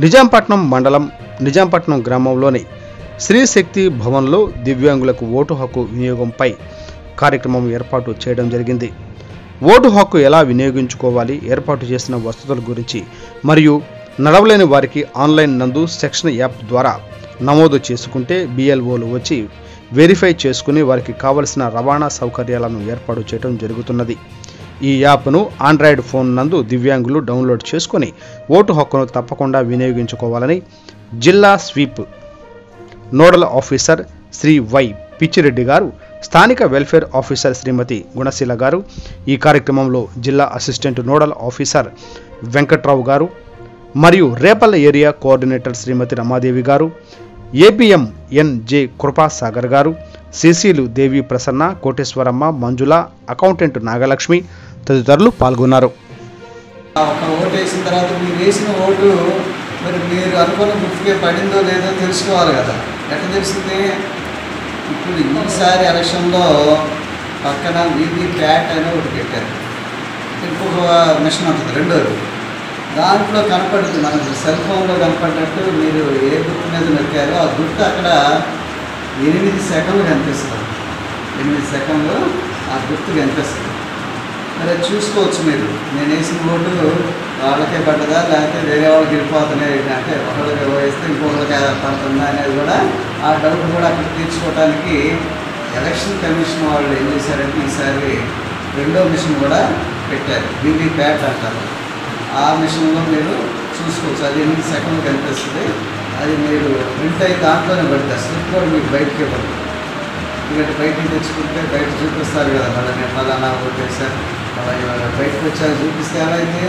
నిజాంపట్నం మండలం నిజాంపట్నం గ్రామంలోని శ్రీ శక్తి భవన్లో దివ్యాంగులకు ఓటు హక్కు వినియోగంపై కార్యక్రమం ఏర్పాటు చేయడం జరిగింది. ఓటు హక్కు ఎలా వినియోగించుకోవాలి, ఏర్పాటు చేసిన వసతుల గురించి మరియు నడవలేని వారికి ఆన్లైన్ నందు సెక్షన్ యాప్ ద్వారా నమోదు చేసుకుంటే బిఎల్ఓలు వచ్చి వెరిఫై చేసుకుని వారికి కావలసిన రవాణా సౌకర్యాలను ఏర్పాటు చేయడం జరుగుతున్నది. ఈ యాప్ను ఆండ్రాయిడ్ ఫోన్ నందు దివ్యాంగులు డౌన్లోడ్ చేసుకుని ఓటు హక్కును తప్పకుండా వినియోగించుకోవాలని జిల్లా SVEEP nodal officer Shri Y Pichireddy గారు, స్థానిక వెల్ఫేర్ ఆఫీసర్ శ్రీమతి గుణశీల గారు, ఈ కార్యక్రమంలో జిల్లా అసిస్టెంట్ నోడల్ ఆఫీసర్ వెంకట్రావు గారు మరియు రేపల్ల ఏరియా కోఆర్డినేటర్ శ్రీమతి రమాదేవి గారు, ఏపీఎం ఎన్జే కృపాసాగర్ గారు, సిసిలు దేవి ప్రసన్న, కోటేశ్వరమ్మ, మంజుల, అకౌంటెంట్ నాగలక్ష్మి తదితరులు పాల్గొన్నారు. ఒక ఓటు వేసిన తర్వాత మీరు వేసిన ఓటు మరి మీరు అనుకున్న గుర్తుకే పడిందో లేదో తెలుసుకోవాలి కదా. ఎట్లా తెలుస్తుంది? ఇప్పుడు ఈసారి ఎలక్షన్లో పక్కన వీవీ ప్యాట్ అని ఒకటి పెట్టారు. ఇంకొక మిషన్ ఉంటుంది రెండోది. దాంట్లో కనపడుతుంది, మనకు సెల్ ఫోన్లో కనపడినట్టు మీరు ఏ గుర్తు మీద నొక్కారో ఆ గుర్తు అక్కడ 8 సెకండ్లు కనిపిస్తుంది. 8 సెకండ్లు ఆ గుర్తు కనిపిస్తుంది. మరి అది చూసుకోవచ్చు మీరు. నేను వేసిన ఓటు వాళ్ళకే పడ్డదా లేకపోతే వేరే వాళ్ళకి వెళ్ళిపోతున్నాయి అంటే ఒకళ్ళకి వేస్తే ఇంకొకరికి పడుతుందా అనేది కూడా ఆ డౌట్ కూడా అక్కడ తీర్చుకోవడానికి ఎలక్షన్ కమిషన్ వాళ్ళు ఏం చేశారంటే ఈసారి రెండో మిషన్ కూడా పెట్టారు. వీవీ ప్యాట్ అంటారు. ఆ మిషన్లో మీరు చూసుకోవచ్చు. అది 8 సెకండ్లు కనిపిస్తుంది. అది మీరు ప్రింట్ అయ్యి దాంట్లోనే పడుతుంది. స్లిప్ కూడా మీకు బయటకే పడుతుంది. ఎందుకంటే బయటికి తెచ్చుకుంటే బయట చూపిస్తారు కదా, మళ్ళీ నేను ఫలానా ఓటేసాను అలా బయటకు వచ్చాక చూపిస్తే ఎలా అయితే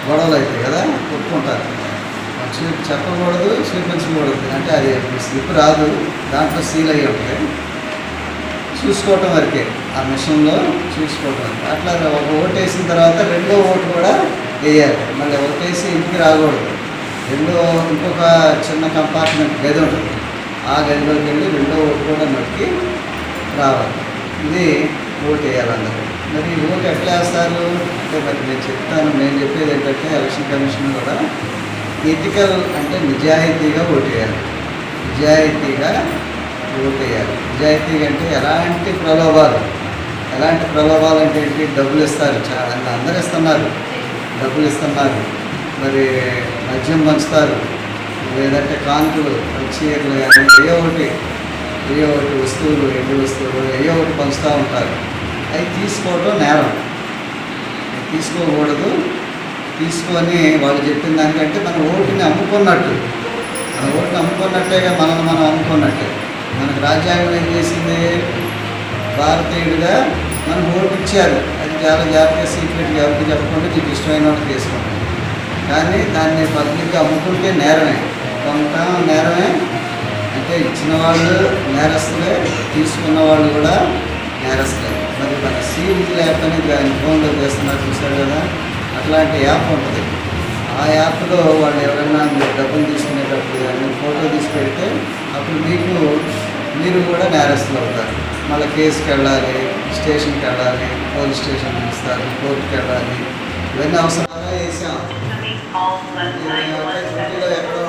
గొడవలు అవుతాయి కదా, కొట్టుకుంటారు. చెప్పకూడదు, చూపించకూడదు అంటే అది స్లిప్ రాదు, దాంట్లో సీల్ అయ్యి ఉంటాయి. చూసుకోవటం వరకే ఆ మిషన్లో చూసుకోవటం వరకే. అట్లా ఒక ఓటు వేసిన తర్వాత రెండో ఓటు కూడా వేయాలి. మళ్ళీ ఓటేసి ఇంటికి రాకూడదు. ఇంకొక చిన్న కంపార్ట్మెంట్ గది ఉంటుంది. ఆ గదిలోకి వెళ్ళి రెండో ఓటు కూడా నొక్కి రావాలి. ఇది ఓటు వేయాలన్నారు. మరి ఓటు ఎట్లా వేస్తారు అంటే మరి నేను చెప్పేది ఏంటంటే ఎలక్షన్ కమిషన్ కూడా ఎథికల్ అంటే నిజాయితీగా ఓటు వేయాలి. నిజాయితీగా ఓటు వేయాలి. నిజాయితీగా అంటే ఎలాంటి ప్రలోభాలు అంటే ఏంటి? డబ్బులు ఇస్తారు, అందరు ఇస్తున్నారు, డబ్బులు ఇస్తున్నారు, మరి మద్యం పంచుతారు, లేదంటే కానుకలు, చీరలు కానీ ఏ ఒకటి వస్తువులు, ఎండు వస్తువులు ఏ ఒకటి పంచుతూ ఉంటారు. అవి తీసుకోవడం నేరం. తీసుకోకూడదు. తీసుకొని వాళ్ళు చెప్పిన దానికంటే మన ఓటుని అమ్ముకున్నట్టు, మనల్ని మనం అమ్ముకున్నట్టే. మనకు రాజ్యాంగం ఏం చేసింది? భారతీయుడిగా మనం ఓటు ఇచ్చారు. అది చాలా జాగ్రత్తగా సీక్రెట్గా ఎవరికి చెప్పకుండా నీకు ఇష్టమైన వాళ్ళకి తీసుకుంటాం. కానీ దాన్ని పబ్లిక్గా అమ్ముకుంటే నేరమే. కొనటం నేరమే. అంటే ఇచ్చిన వాళ్ళు నేరస్తులే, తీసుకున్న వాళ్ళు కూడా నేరస్తులే. మరి మన సీవిజిల్ యాప్ అనేది ఆయన ఫోన్లో చేస్తున్నారు, చూశారు కదా. అట్లాంటి యాప్ ఉంటుంది. ఆ యాప్లో వాళ్ళు ఎవరైనా మీరు డబ్బులు తీసుకునేటప్పుడు కానీ ఫోటో తీసి పెడితే అప్పుడు మీరు కూడా నేరస్తులు అవుతారు. మళ్ళీ కేసుకి వెళ్ళాలి, స్టేషన్కి వెళ్ళాలి, పోలీస్ స్టేషన్ పిలుస్తారు, కోర్టుకి వెళ్ళాలి. ఇవన్నీ అవసరంగా వేసాం. డ్యూటీలో ఎక్కడో